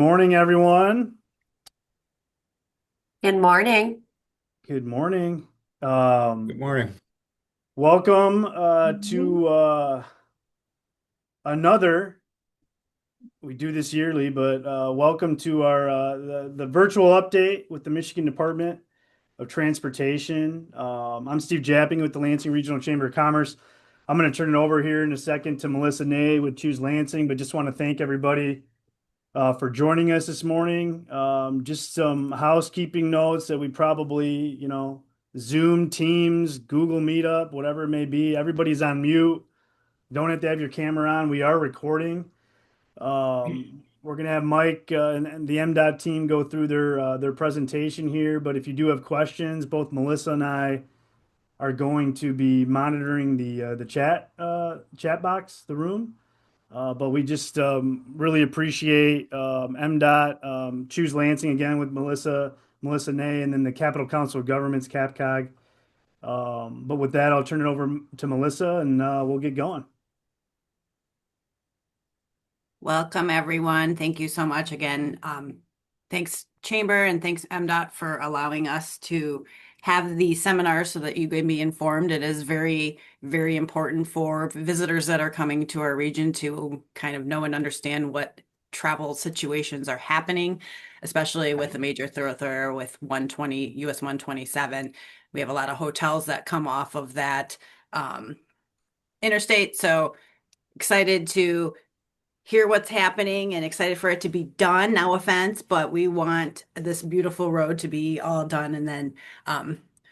Morning, everyone. Good morning. Good morning. Good Um, morning. welcome to another. We do this yearly, but welcome to our the virtual update with the Michigan Department of Transportation. I'm Steve Japping with the Lansing Regional Chamber of Commerce. I'm going to turn it over here in a second to Melissa Ney with Choose Lansing, but just want to thank everybody for joining us this morning. Just some housekeeping notes that we probably, Zoom, Teams, Google Meetup, whatever it may be. Everybody's on mute. Don't have to have your camera on. We are recording. We're gonna have Mike and the MDOT team go through their presentation here. But if you do have questions, both Melissa and I are going to be monitoring the chat box, the room. But we just really appreciate MDOT, Choose Lansing again with Melissa Ney, and then the Capital Council of Governments, CAPCOG. But with that, I'll turn it over to Melissa and we'll get going. Welcome, everyone. Thank you so much again. Thanks, Chamber, and thanks, MDOT, for allowing us to have the seminar so that you can be informed. It is very, very important for visitors that are coming to our region to kind of know and understand what travel situations are happening, especially with a major thoroughfare with 120, US 127. We have a lot of hotels that come off of that interstate. So excited to hear what's happening and excited for it to be done. No offense, but we want this beautiful road to be all done and then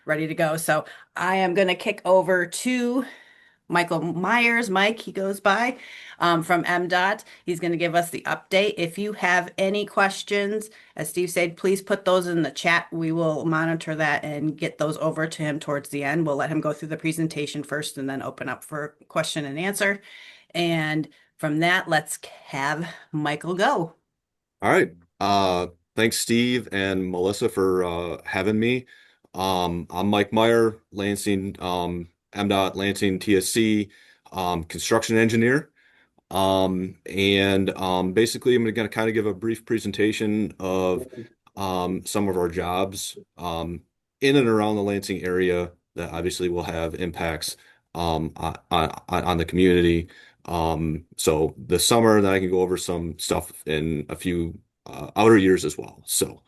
ready to go. So I am going to kick over to Michael Myers. Mike, he goes by from MDOT. He's going to give us the update. If you have any questions, as Steve said, please put those in the chat. We will monitor that and get those over to him towards the end. We'll let him go through the presentation first and then open up for question and answer. And from that, let's have Michael go. All right. Thanks, Steve and Melissa, for having me. I'm Mike Meyer, Lansing, MDOT Lansing TSC, construction engineer. Basically, I'm going to kind of give a brief presentation of some of our jobs in and around the Lansing area that obviously will have impacts on the community. So this summer, then I can go over some stuff in a few outer years as well. So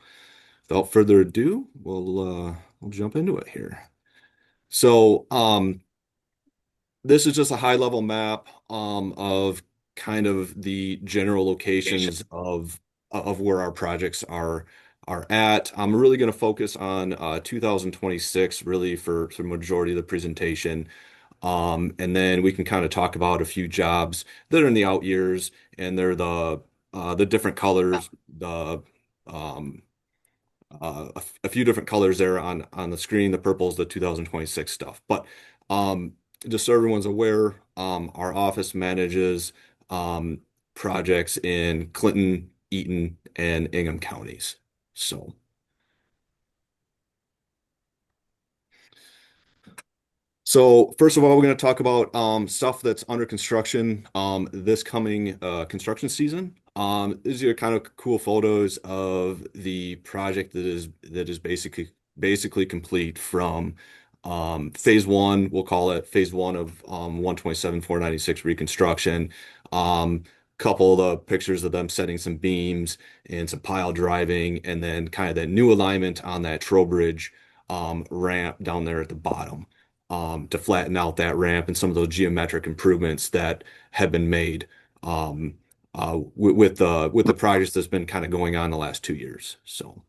without further ado, we'll jump into it here. So this is just a high level map of kind of the general locations of where our projects are at. I'm really going to focus on 2026 really for the majority of the presentation. And then we can kind of talk about a few jobs that are in the out years, and they're the different colors, the a few different colors there on the screen. The purple is the 2026 stuff. But just so everyone's aware, our office manages projects in Clinton, Eaton, and Ingham counties. So. So first of all, we're going to talk about stuff that's under construction this coming construction season. These are kind of cool photos of the project that is basically complete from phase one. We'll call it phase one of 127 496 reconstruction. Couple of the pictures of them setting some beams and some pile driving, and then kind of that new alignment on that Trowbridge ramp down there at the bottom to flatten out that ramp and some of those geometric improvements that have been made with the projects that's been kind of going on the last 2 years. So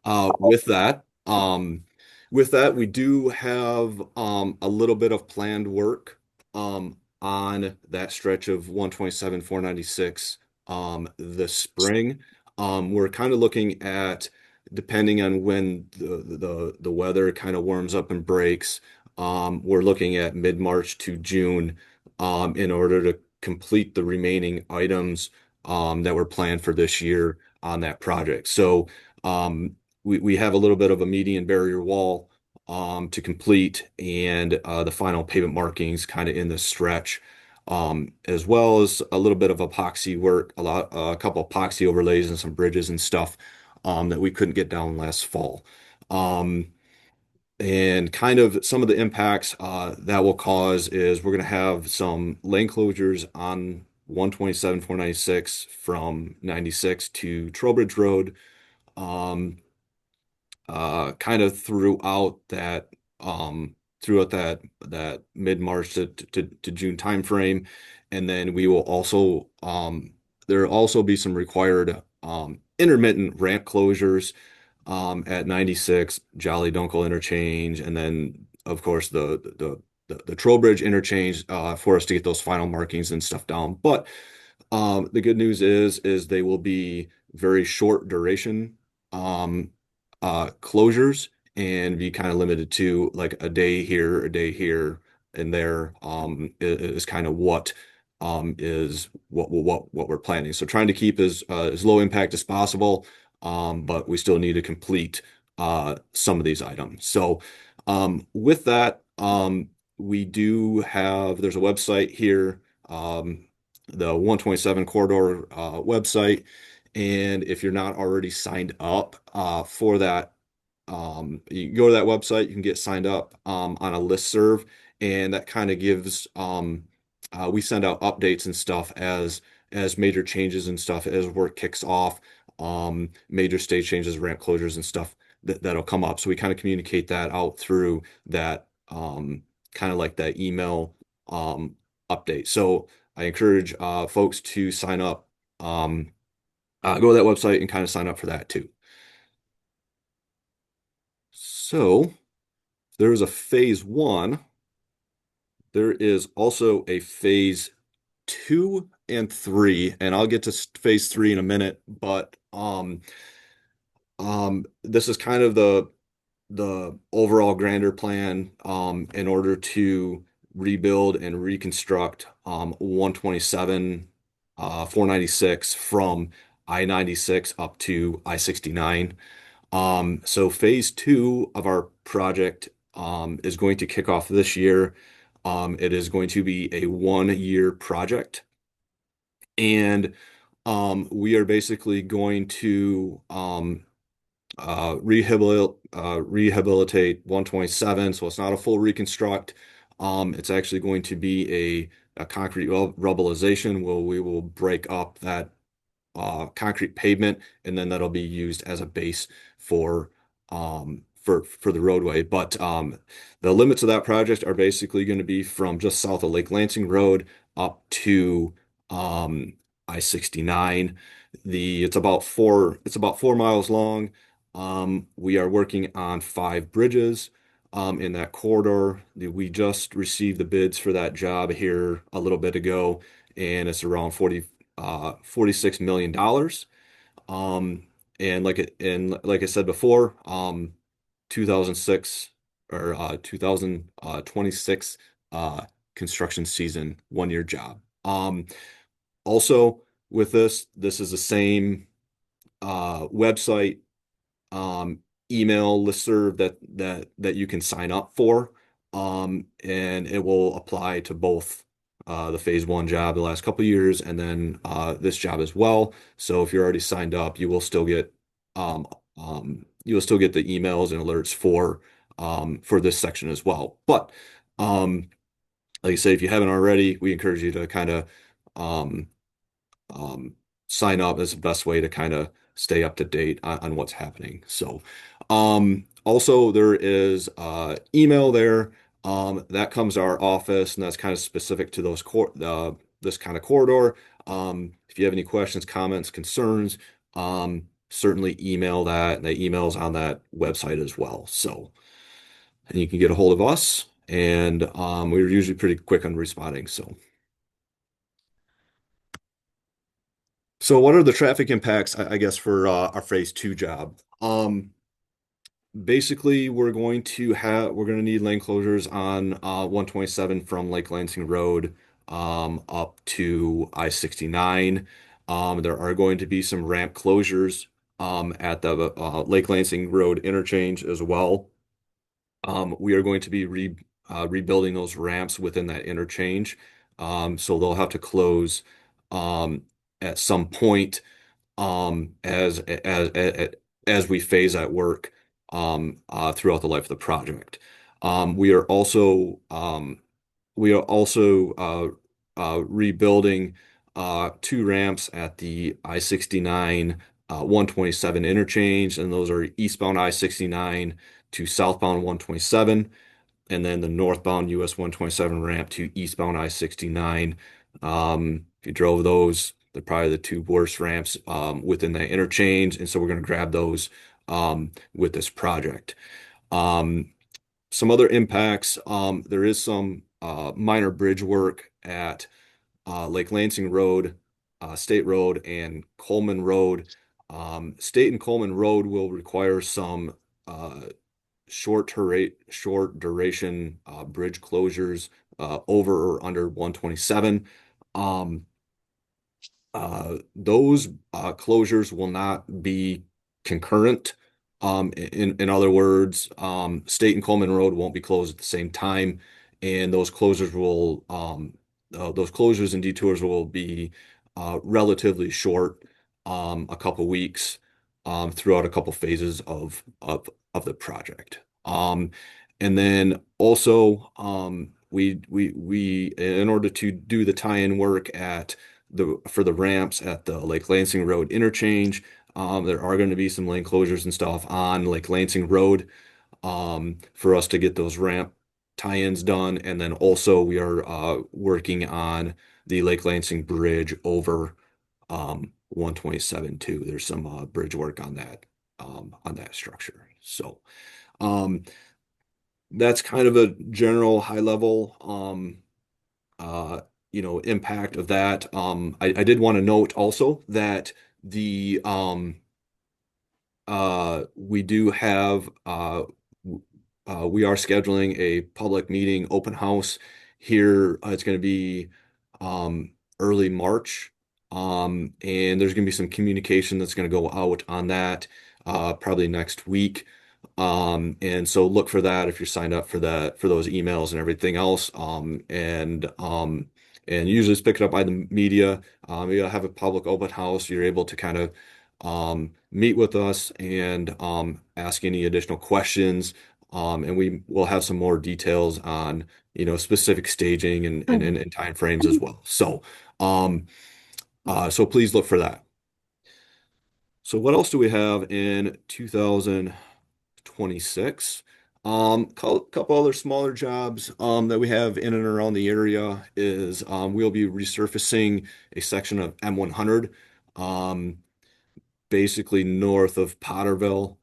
uh, with that, um, with that, we do have a little bit of planned work on that stretch of 127 496 this spring. We're kind of looking at, depending on when the weather kind of warms up and breaks, we're looking at mid-March to June in order to complete the remaining items that were planned for this year on that project. So we have a little bit of a median barrier wall to complete, and the final pavement markings kind of in this stretch. as well as a little bit of epoxy work, a couple epoxy overlays and some bridges and stuff that we couldn't get down last fall. Um, and kind of some of the impacts that will cause is we're going to have some lane closures on 127, 496 from 96 to Trowbridge Road. Um, kind of throughout that mid-March to June timeframe. And then we will also there'll also be some required intermittent ramp closures at 96 Jolly Dunkel interchange, and then of course the Trowbridge interchange for us to get those final markings and stuff down. But the good news is they will be very short duration um, closures and be kind of limited to like a day here, and there is kind of what we're planning. So trying to keep as low impact as possible, but we still need to complete some of these items. So with that, we do have there's a website here. The 127 corridor website. And if you're not already signed up for that, you can go to that website, you can get signed up on a listserv, and that kind of gives we send out updates and stuff as major changes and stuff as work kicks off, major stage changes, ramp closures and stuff that'll come up. So we kind of communicate that out through that kind of like that email update. So I encourage folks to sign up, go to that website and kind of sign up for that too. So there is a phase one. There is also a phase two and three, and I'll get to phase three in a minute, but this is kind of the overall grander plan in order to rebuild and reconstruct 127 496 from I-96 up to I-69. So phase two of our project is going to kick off this year. It is going to be a 1 year project, and we are basically going to rehabilitate 127. So it's not a full reconstruct. It's actually going to be a concrete rubblization where we will break up that concrete pavement, and then that'll be used as a base for the roadway. But the limits of that project are basically going to be from just south of Lake Lansing Road up to I-69. It's about 4 miles long. We are working on 5 bridges in that corridor. We just received the bids for that job here a little bit ago, and it's around $46 million. And like I said before, 2006 or 2026 construction season, 1 year job. Also with this is the same website, email listserv that you can sign up for. And it will apply to both the phase one job the last couple of years, and then this job as well. So if you're already signed up, um, you will still get the emails and alerts for this section as well. But like I say, if you haven't already, we encourage you to kind of um, um, sign up. As the best way to kind of stay up to date on what's happening. So also there is email there that comes to our office, and that's kind of specific to this kind of corridor. If you have any questions, comments, concerns, certainly email that. And the email's on that website as well. So, and you can get a hold of us, and we're usually pretty quick on responding. So what are the traffic impacts, I guess, for our phase two job? Basically, we're going to need lane closures on 127 from Lake Lansing Road up to I-69. There are going to be some ramp closures at the Lake Lansing Road interchange as well. We are going to be rebuilding those ramps within that interchange. So they'll have to close um, at some point as we phase that work throughout the life of the project. Um, we are also um, we are also rebuilding two ramps at the I-69 127 interchange, and those are eastbound I-69 to southbound 127, and then the northbound US 127 ramp to eastbound I-69. If you drove those, they're probably the two worst ramps within that interchange, and so we're going to grab those with this project. Um, some other impacts, there is some minor bridge work at Lake Lansing Road, State Road, and Coleman Road. State and Coleman Road will require some uh, short duration bridge closures over or under 127. Um, those closures will not be concurrent. In other words, State and Coleman Road won't be closed at the same time, and those closures and detours will be relatively short, a couple weeks, throughout a couple phases of the project. And then also, we in order to do the tie-in work at for the ramps at the Lake Lansing Road interchange. There are going to be some lane closures and stuff on Lake Lansing Road for us to get those ramp tie-ins done. And then also we are working on the Lake Lansing Bridge over 127 too. There's some bridge work on that structure. So um, that's kind of a general high level uh, impact of that. I did want to note also that the we do have we are scheduling a public meeting open house here. It's going to be um, early March, and there's going to be some communication that's going to go out on that probably next week. And so look for that if you're signed up for that, for those emails and everything else. And usually it's picked up by the media. You'll have a public open house. You're able to kind of meet with us and ask any additional questions. And we will have some more details on, specific staging and time frames as well. Um, so please look for that. So what else do we have in 2026? Couple other smaller jobs that we have in and around the area is we'll be resurfacing a section of M100, um, basically north of Potterville,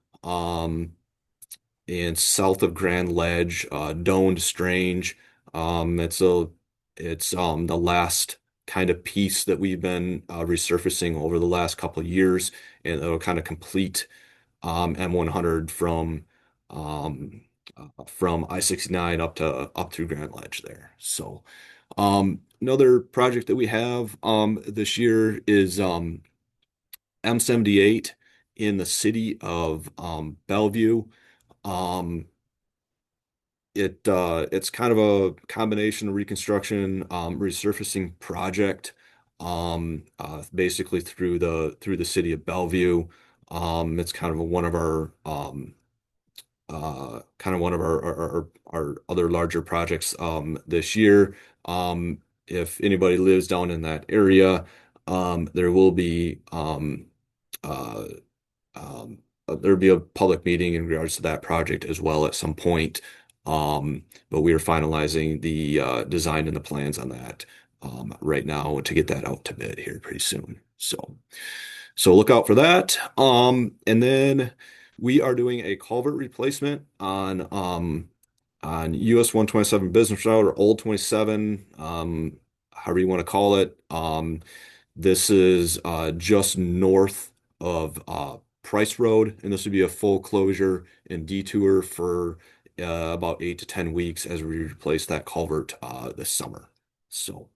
and south of Grand Ledge, Doned Strange. It's the last kind of piece that we've been resurfacing over the last couple of years, and it'll kind of complete M100 from I-69 up through Grand Ledge there. So another project that we have this year is M78 in the city of Bellevue. Um, it's kind of a combination of reconstruction, resurfacing project, basically through the city of Bellevue. It's kind of one of our other larger projects this year. If anybody lives down in that area, there will be uh, there'll be a public meeting in regards to that project as well at some point. But we are finalizing the design and the plans on that right now to get that out to bid here pretty soon. So look out for that. And then we are doing a culvert replacement on US 127 Business Route or Old 27, however you want to call it. This is just north of Price Road, and this would be a full closure and detour for about 8 to 10 weeks as we replace that culvert this summer. So,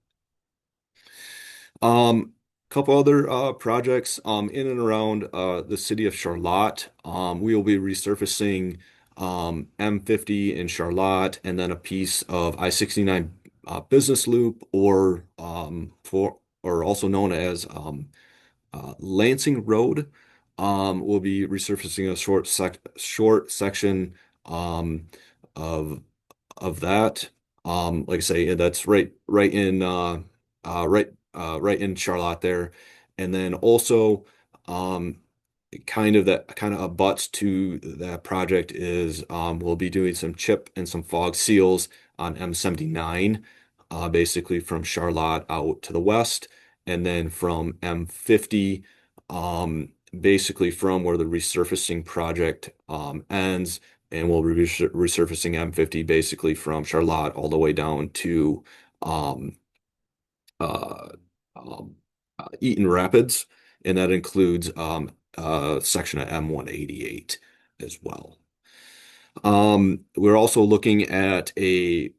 couple other projects in and around the city of Charlotte. We will be resurfacing M50 in Charlotte, and then a piece of I-69 business loop, or also known as Lansing Road. We'll be resurfacing a short section um, of that. Like I say, that's right in Charlotte there, and then also um, kind of abuts to that project is we'll be doing some chip and some fog seals on M79, basically from Charlotte out to the west, and then from M50, basically from where the resurfacing project ends, and we'll be resurfacing M50 basically from Charlotte all the way down to um, uh, um, Eaton Rapids, and that includes a section of M188 as well. We're also looking at a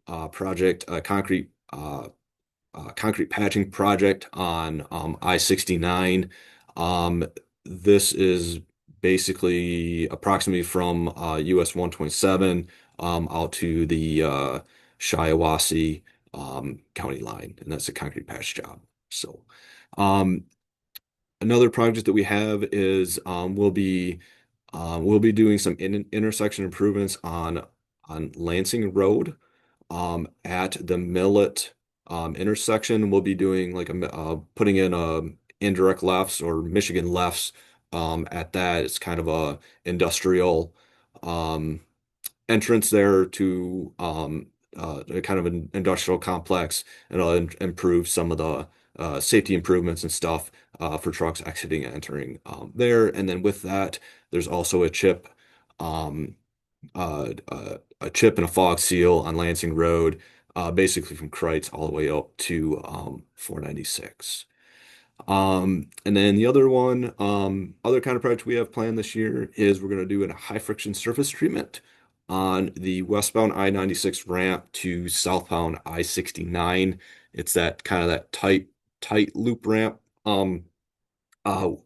concrete patching project on I-69. This is basically approximately from US 127 out to the Shiawassee county line, and that's a concrete patch job. So, um, another project that we have is we'll be doing some intersection improvements on Lansing Road. At the Millet intersection, we'll be doing like putting in indirect lefts or Michigan lefts. At that, it's kind of a industrial um, entrance there to a kind of an industrial complex, and it'll improve some of the safety improvements and stuff for trucks exiting and entering there. And then with that, there's also um, a chip and a fog seal on Lansing Road, basically from Kreitz all the way up to 496. And then the other kind of project we have planned this year is we're going to do a high friction surface treatment on the westbound I-96 ramp to southbound I-69. It's that kind of that tight loop ramp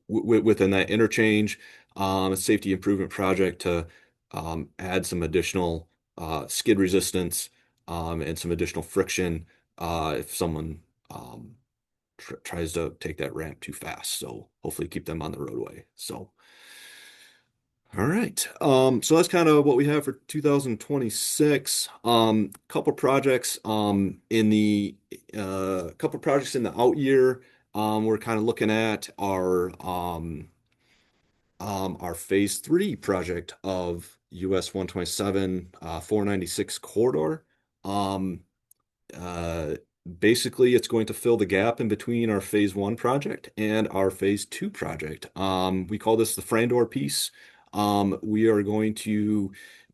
within that interchange. A safety improvement project to add some additional skid resistance and some additional friction if someone um, tries to take that ramp too fast. So hopefully keep them on the roadway. So, all right. So that's kind of what we have for 2026. Couple projects in the out year. We're kind of looking at our phase three project of US 127 496 corridor. Um, uh, Basically, it's going to fill the gap in between our phase one project and our phase two project. We call this the Frandor piece. We are going to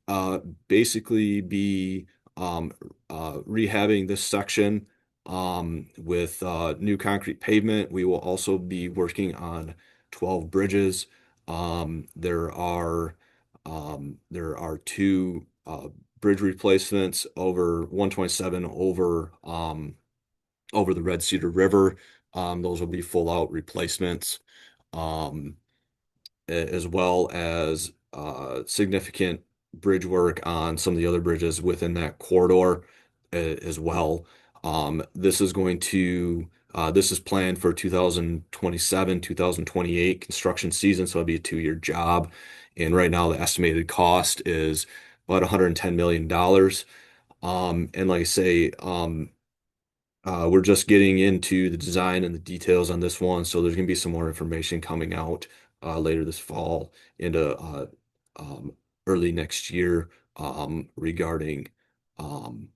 uh, basically be um, rehabbing this section with new concrete pavement. We will also be working on 12 bridges. There are two bridge replacements over 127 over the Red Cedar River. Those will be full out replacements, um, as well as significant bridge work on some of the other bridges within that corridor as well. This is planned for 2027, 2028 construction season, so it'll be a 2-year job. And right now, the estimated cost is about $110 million. And like I say, we're just getting into the design and the details on this one, so there's going to be some more information coming out later this fall into um, early next year regarding um,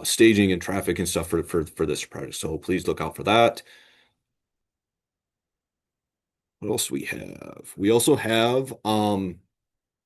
staging and traffic and stuff for this project. So please look out for that. What else we have? We also have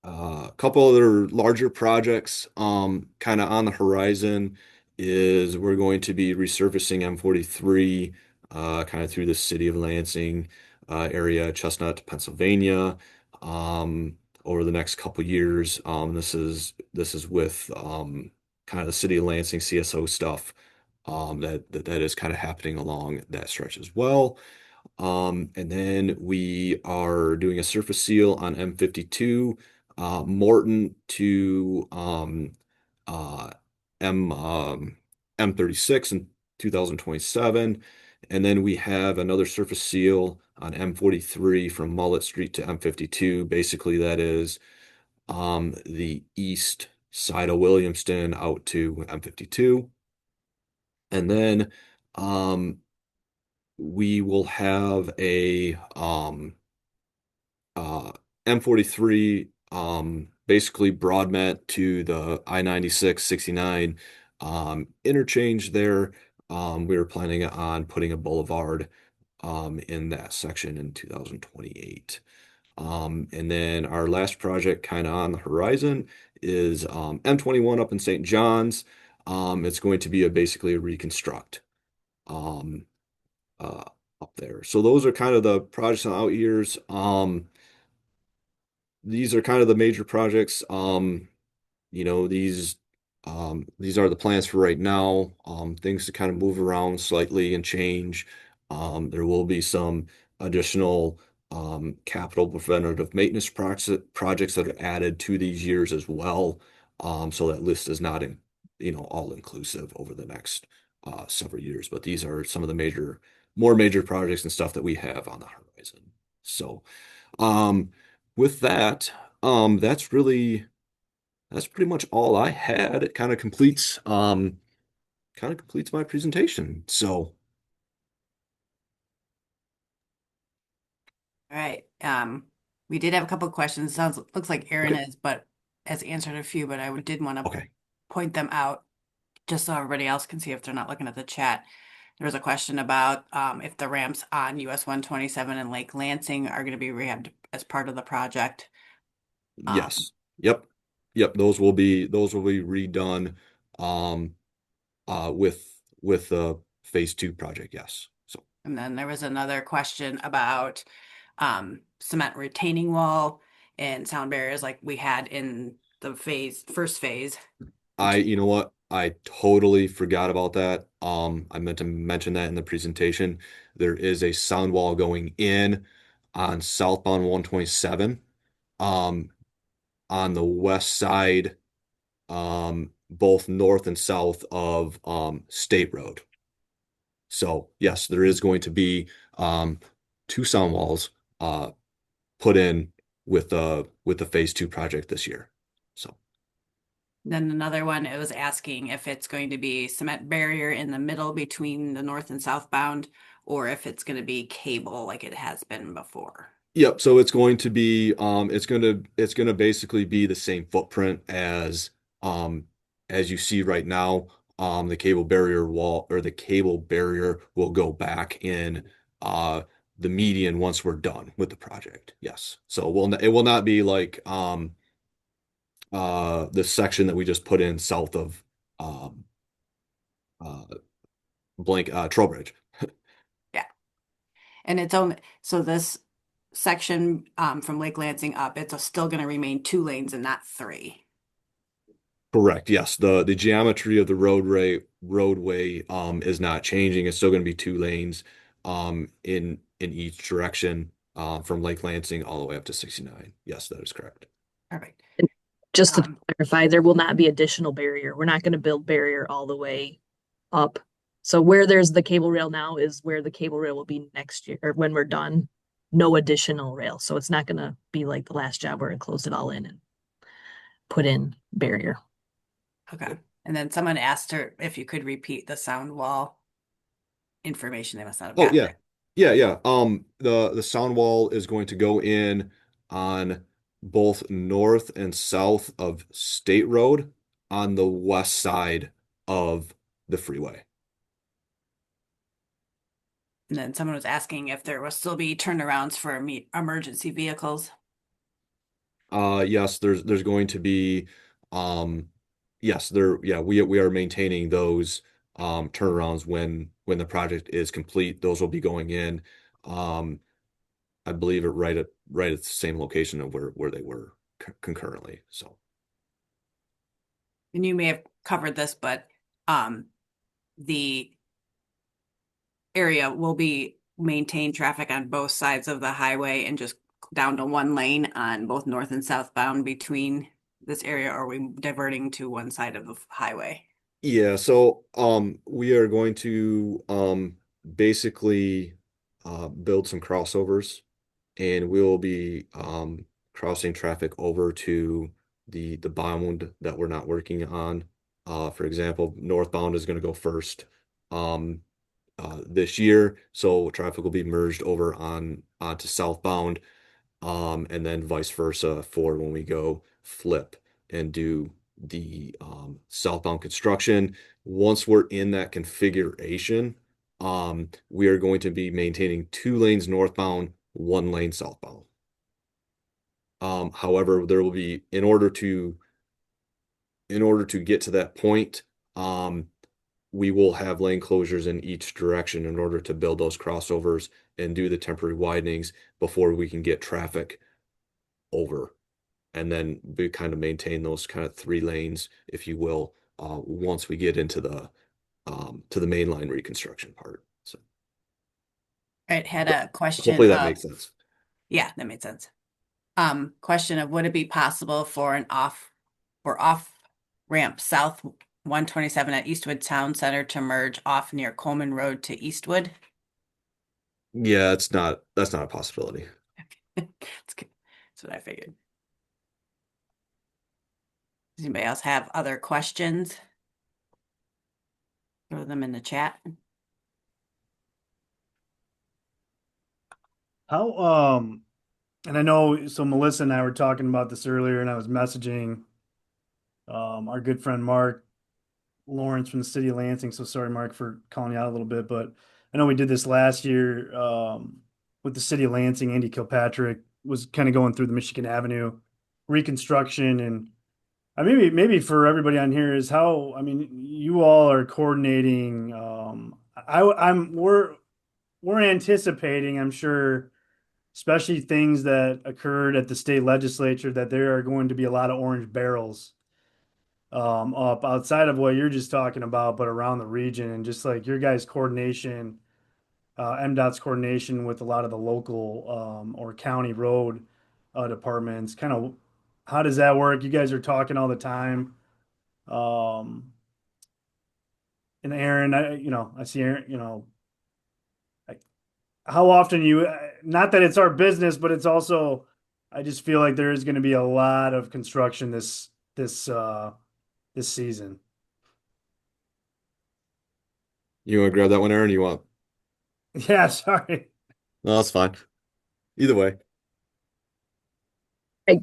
a couple other larger projects kind of on the horizon is we're going to be resurfacing M43 kind of through the city of Lansing area, Chestnut, Pennsylvania, over the next couple years. This is with kind of the city of Lansing CSO stuff that is kind of happening along that stretch as well. And then we are doing a surface seal on M52, Morton to uh, M M36 in 2027. And then we have another surface seal on M43 from Mullet Street to M52. Basically, that is the east side of Williamston out to M52. And then we will have a uh, M43 basically broadmet to the I-96 69 interchange there. We were planning on putting a boulevard in that section in 2028. And then our last project kind of on the horizon is M21 up in St. John's. It's going to be basically a reconstruct um, uh, up there. So those are kind of the projects in the out years. These are kind of the major projects. You know, these are the plans for right now. Things to kind of move around slightly and change. There will be some additional capital preventative maintenance projects that are added to these years as well. So that list is not in, all inclusive over the next several years. But these are some of the more major projects and stuff that we have on the horizon. So, um, with that, that's really. That's pretty much all I had. It kind of completes my presentation. So, All right. We did have a couple of questions. Looks like Aaron okay. is, but has answered a few, but I did want to Okay. point them out just so everybody else can see if they're not looking at the chat. There was a question about if the ramps on US 127 and Lake Lansing are going to be rehabbed as part of the project. Um, Yes. Yep. Yep. Those will be redone um with phase two project. Yes. So and then there was another question about cement retaining wall and sound barriers like we had in the first phase, which you know what? I totally forgot about that. I meant to mention that in the presentation. There is a sound wall going in on southbound 127. Um, on the west side, both north and south of State Road. So yes, there is going to be two sound walls uh, put in with the phase two project this year. So then another one, it was asking if it's going to be cement barrier in the middle between the north and southbound, or if it's going to be cable like it has been before. yep. So it's going to be it's gonna basically be the same footprint as you see right now. The cable barrier wall or the cable barrier will go back in uh the median once we're done with the project. Yes. So it will not be like the section that we just put in south of um uh blank Trowbridge. Yeah. And it's only so this section from Lake Lansing up, it's still going to remain 2 lanes and not 3. Correct. Yes. The geometry of the roadway is not changing. It's still going to be 2 lanes in each direction from Lake Lansing all the way up to 69. Yes, that is correct. Perfect. And just to Um, clarify, there will not be additional barrier. We're not going to build barrier all the way up. So where there's the cable rail now is where the cable rail will be next year or when we're done. No additional rail. So it's not going to be like the last job where it closed it all in and put in barrier. okay. And then someone asked her if you could repeat the sound wall information. They must not have Oh gotten yeah. it. Yeah, yeah. The sound wall is going to go in on both north and south of State Road on the west side of the freeway. And then someone was asking if there will still be turnarounds for emergency vehicles. Yes, there's going to be um yes, yeah, we are maintaining those turnarounds when the project is complete. Those will be going in I believe right at the same location of where they were concurrently. So And you may have covered this, but um, the area will be maintain traffic on both sides of the highway and just down to 1 lane on both north and southbound between this area, or are we diverting to one side of the highway? Yeah, so we are going to basically build some crossovers, and we'll be crossing traffic over to the bound that we're not working on. For example, northbound is going to go first um this year, so traffic will be merged over onto southbound, and then vice versa for when we go flip and do the southbound construction. Once we're in that configuration, we are going to be maintaining 2 lanes northbound, 1 lane southbound. However, there will be in order to get to that point, we will have lane closures in each direction in order to build those crossovers and do the temporary widenings before we can get traffic over. And then we kind of maintain those kind of 3 lanes, if you will, once we get into the to the main line reconstruction part. So I had a question hopefully that of, makes sense. yeah, that made sense. Question of would it be possible for an off ramp south 127 at Eastwood Town Center to merge off near Coleman Road to Eastwood? Yeah, that's not a possibility. That's good. That's what I figured. Does anybody else have other questions? Throw them in the chat. How, and I know, so Melissa and I were talking about this earlier, and I was messaging our good friend Mark Lawrence from the city of Lansing. So sorry, Mark, for calling you out a little bit, but I know we did this last year with the city of Lansing. Andy Kilpatrick was kind of going through the Michigan Avenue reconstruction, and maybe for everybody on here is how, I mean, you all are coordinating. We're anticipating, I'm sure, especially things that occurred at the state legislature, that there are going to be a lot of orange barrels up outside of what you're just talking about, but around the region, and just like your guys' coordination, MDOT's coordination with a lot of the local or county road departments. Kind of how does that work? You guys are talking all the time. Um, and Aaron, I see Aaron, how often you, not that it's our business, but it's also, I just feel like there is going to be a lot of construction this season. You want to grab that one, Aaron? You want? Yeah, sorry. No, that's fine. Either way.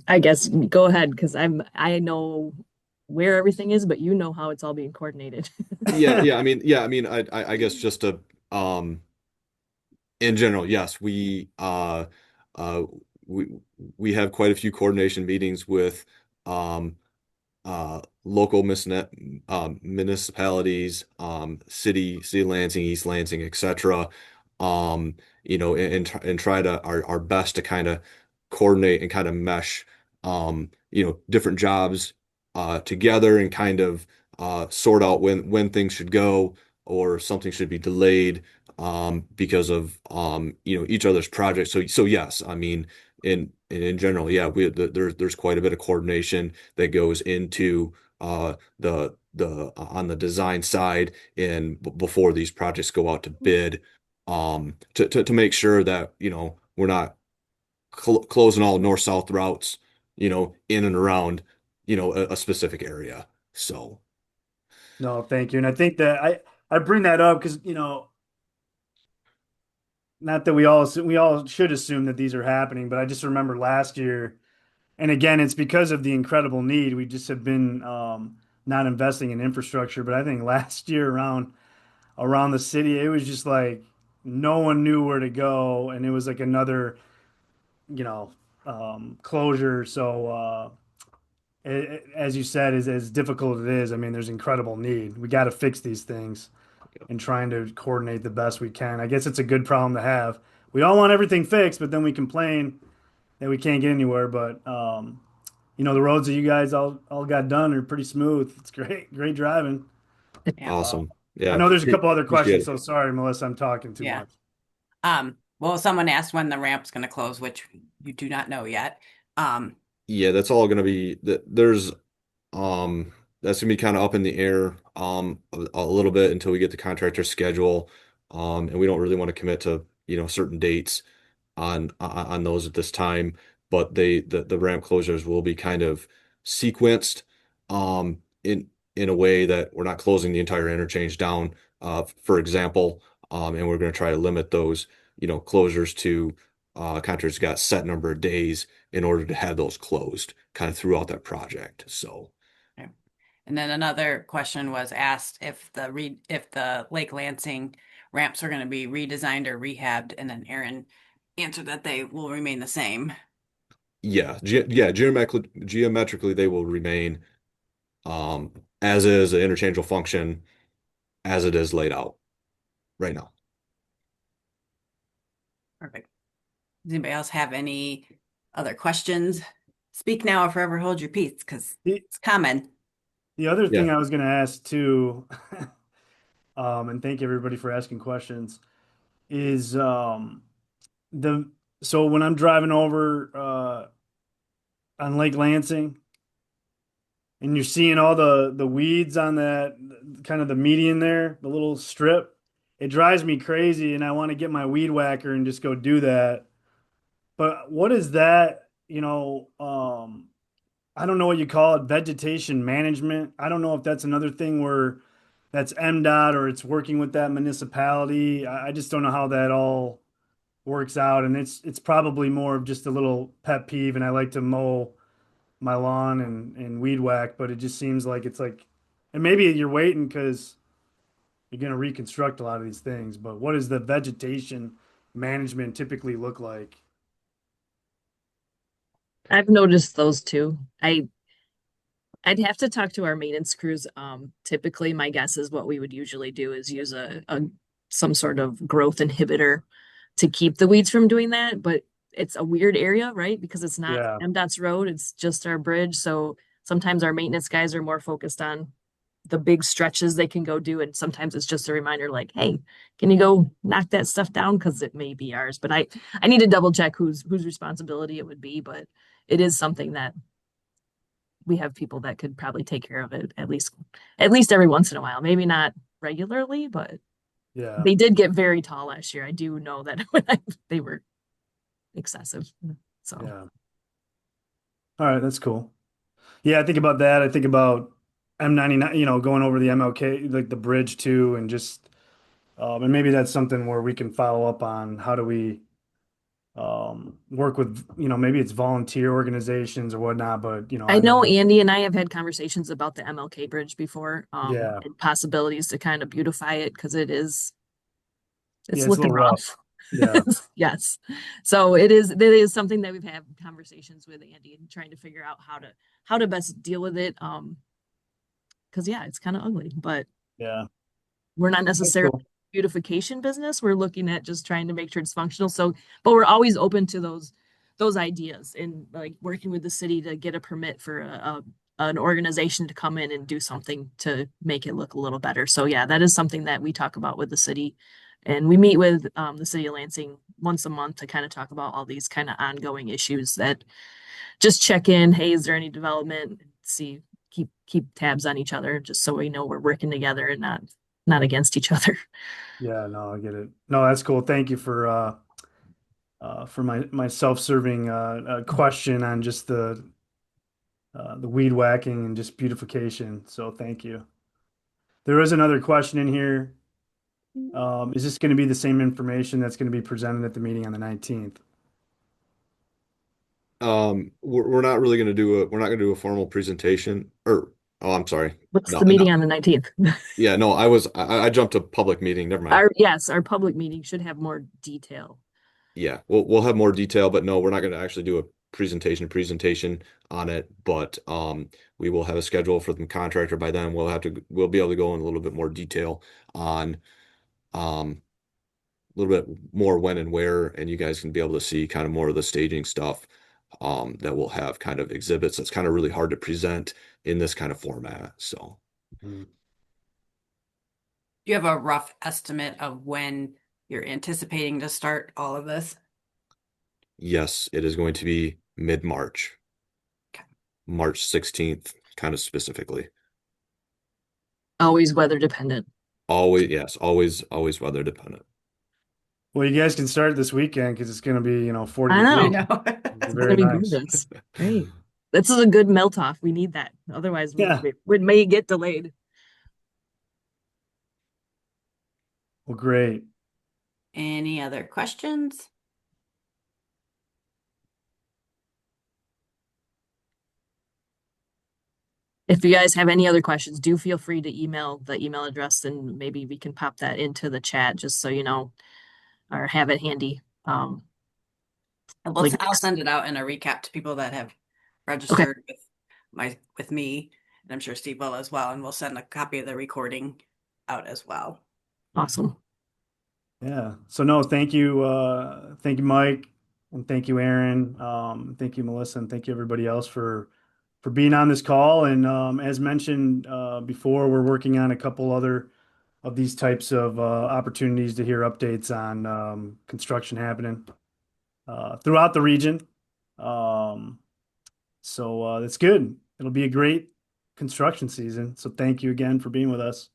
I guess go ahead because I know where everything is, but you know how it's all being coordinated. I guess just to um in general, yes, uh we we have quite a few coordination meetings with um local municipalities, city of Lansing, East Lansing, etc. And try to our best to kind of coordinate and kind of mesh different jobs together and kind of sort out when things should go or something should be delayed because of each other's projects. So yes, I mean in general, yeah, there's quite a bit of coordination that goes into the on the design side and before these projects go out to bid, to make sure that we're not closing all north-south routes in and around a specific area. So No, thank you. And I think that I bring that up because, not that we all should assume that these are happening, but I just remember last year, and again, it's because of the incredible need. We just have been not investing in infrastructure, but I think last year around the city, it was just like no one knew where to go, and it was like another, you know, closure. So as you said, as difficult as it is, I mean, there's incredible need. We got to fix these things and trying to coordinate the best we can. I guess it's a good problem to have. We all want everything fixed, but then we complain that we can't get anywhere. But the roads that you guys all got done are pretty smooth. It's great, great driving. Yeah. awesome. I Yeah, know there's a couple other appreciate questions, it. so sorry, Melissa, I'm talking too Yeah. much. Well, someone asked when the ramp's going to close, which you do not know yet. Yeah, that's all going to be that. There's um that's gonna be kind of up in the air a little bit until we get the contractor schedule. And we don't really want to commit to, certain dates on those at this time. But the ramp closures will be kind of sequenced in a way that we're not closing the entire interchange down, for example. And we're going to try to limit those, closures to contractors got set number of days in order to have those closed kind of throughout that project. So. Okay. And then another question was asked if the Lake Lansing ramps are going to be redesigned or rehabbed, and then Aaron answered that they will remain the same. Yeah, geometrically they will remain as is, an interchangeable function as it is laid out right now. Perfect. Does anybody else have any other questions? Speak now or forever hold your peace, because it's common. The other Yeah. thing I was going to ask too, and thank everybody for asking questions, is the so when I'm driving over on Lake Lansing and you're seeing all the weeds on that kind of the median there, the little strip, it drives me crazy and I want to get my weed whacker and just go do that. But what is that, I don't know what you call it, vegetation management. I don't know if that's another thing where that's MDOT or it's working with that municipality. I just don't know how that all works out. And it's probably more of just a little pet peeve. And I like to mow my lawn and weed whack, but it just seems like it's like, and maybe you're waiting because you're going to reconstruct a lot of these things. But what does the vegetation management typically look like? I've noticed those too. I'd have to talk to our maintenance crews. Typically my guess is what we would usually do is use a some sort of growth inhibitor to keep the weeds from doing that. But it's a weird area, right? Because it's not Yeah. MDOT's road, it's just our bridge. So sometimes our maintenance guys are more focused on the big stretches they can go do. And sometimes it's just a reminder like, hey, can you go knock that stuff down? Because it may be ours. But I need to double check whose responsibility it would be, but it is something that we have people that could probably take care of it at least every once in a while. Maybe not regularly, but Yeah. they did get very tall last year. I do know that they were excessive. So Yeah. All right. That's cool. Yeah. I think about that. I think about M99, going over the MLK, like the bridge too, and just, and maybe that's something where we can follow up on how do we work with, maybe it's volunteer organizations or whatnot, but I I know know, Andy and I have had conversations about the MLK bridge before, yeah, and possibilities to kind of beautify it because yeah, it's it's a looking little rough. rough. Yeah, Yes. So it is something that we've had conversations with Andy and trying to figure out how to best deal with it. Because yeah, it's kind of ugly, but yeah, we're not that's necessarily cool. beautification business. We're looking at just trying to make sure it's functional. So, but we're always open to those ideas and like working with the city to get a permit for an organization to come in and do something to make it look a little better. So yeah, that is something that we talk about with the city. And we meet with the city of Lansing once a month to kind of talk about all these kind of ongoing issues that just check in. Hey, is there any development? See, keep tabs on each other just so we know we're working together and not against each other. Yeah, no, I get it. No, that's cool. Thank you for my self-serving question on just the weed whacking and just beautification. So thank you. There is another question in here. Is this going to be the same information that's going to be presented at the meeting on the 19th? We're not really we're not gonna do a formal presentation or, oh, I'm sorry. What's No, the no. meeting on the 19th? Yeah, no, I jumped to public meeting. Never mind. Our public meeting should have more detail. Yeah, we'll have more detail, but no, we're not gonna actually do a presentation on it. But we will have a schedule for the contractor by then. We'll be able to go in a little bit more detail on um a little bit more when and where, and you guys can be able to see kind of more of the staging stuff that will have kind of exhibits that's kind of really hard to present in this kind of format. So Mhm. Do you have a rough estimate of when you're anticipating to start all of this? yes, it is going to be mid-March, Okay. March 16th, kind of specifically. Always weather dependent. Always, yes, always weather dependent. Well, you guys can start this weekend because it's going to be, 40 I I degrees. know. know. It'll be It's gonna very be nice. gorgeous. Great. This is a good melt off. We need that. Otherwise, Yeah. we may get delayed. Well, great. Any other questions? If you guys have any other questions, do feel free to email the email address and maybe we can pop that into the chat just so you know or have it handy. Like I'll send it out in a recap to people that have okay, registered with me, and I'm sure Steve will as well, and we'll send a copy of the recording out as well. awesome. Yeah. So no, thank you, Mike, and thank you, Aaron. Thank you, Melissa, and thank you everybody else for being on this call. And as mentioned before, we're working on a couple other of these types of opportunities to hear updates on construction happening throughout the region. Um, so that's good. It'll be a great construction season. So thank you again for being with us.